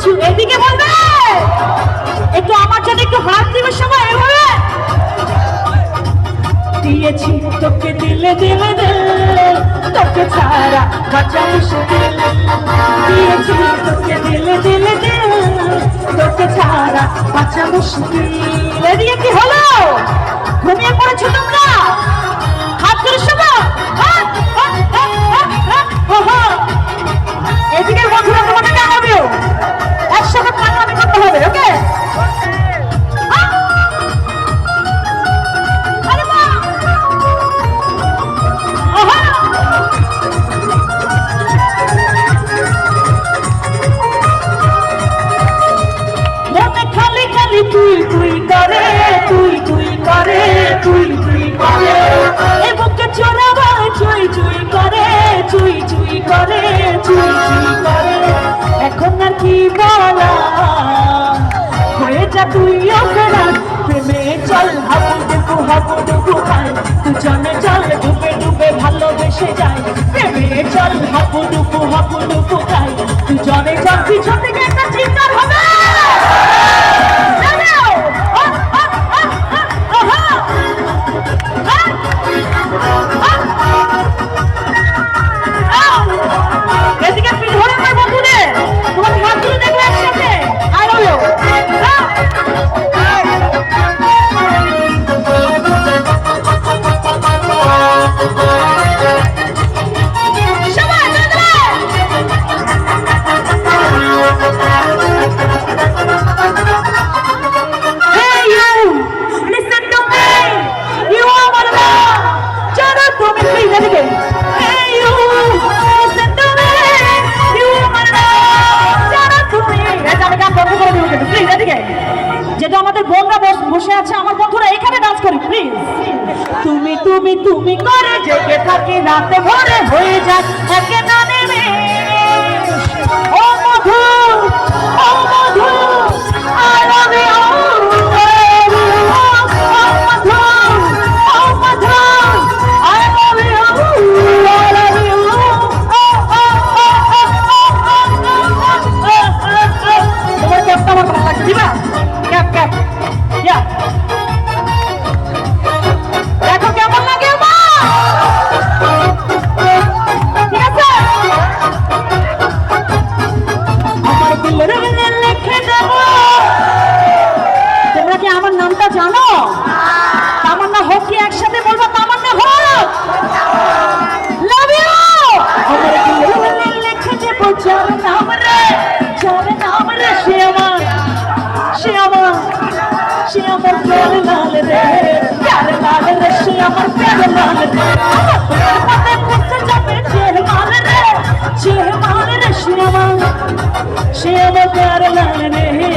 কিছু এদিকে বলবে একটু আমার জন্য একটু হাত দিবে সবাই এভাবে দিয়েছি তোকে দিলে দিলে দিলে তোকে ছাড়া বাঁচা মুশকিল দিয়েছি তোকে দিলে দিলে দিলে তোকে ছাড়া বাঁচা মুশকিল এদিকে কি হলো ঘুমিয়ে পড়েছো তোমরা হাত ধরে শোনো এদিকে বন্ধুরা তোমাকে জানাবেও একসাথে পাগলামি করতে হবে ওকে তুই তুই করে তুই তুই করে তুই তুই করে এ বুকে চোরাবা চুই চুই করে চুই চুই করে চুই চুই করে এখন আর কি বলা হয়ে যা তুই ওখানা প্রেমে চল হাবু ডুবু খায় দুজনে চল ডুবে ডুবে ভালোবেসে যায় প্রেমে চল হাবু ডুবু খায় দুজনে চল পিছন থেকে একটা চিন্তার হবে এদিকে ধরে আমার বন্ধুদের তোমার হাতগুলো দেখো একসাথে আরো যেটা আমাদের বোনরা বসে আছে আমার বন্ধুরা এখানে ডান্স করি প্লিজ তুমি তুমি তুমি করে জেগে থাকি রাতে ভরে হয়ে যায় একে না নেমে ও মধু I love you আমার নামটা জানো তামান্না হোক কি একসাথে বলবো তামান্না হোক লাভ ইউ আমার দিলে লিখে দেব যার নাম রে সে আমার প্যার লাল রে সে আমার প্যার লাল রে পাতে পড়তে যাবে জেল মাল রে সে আমার প্যার লাল রে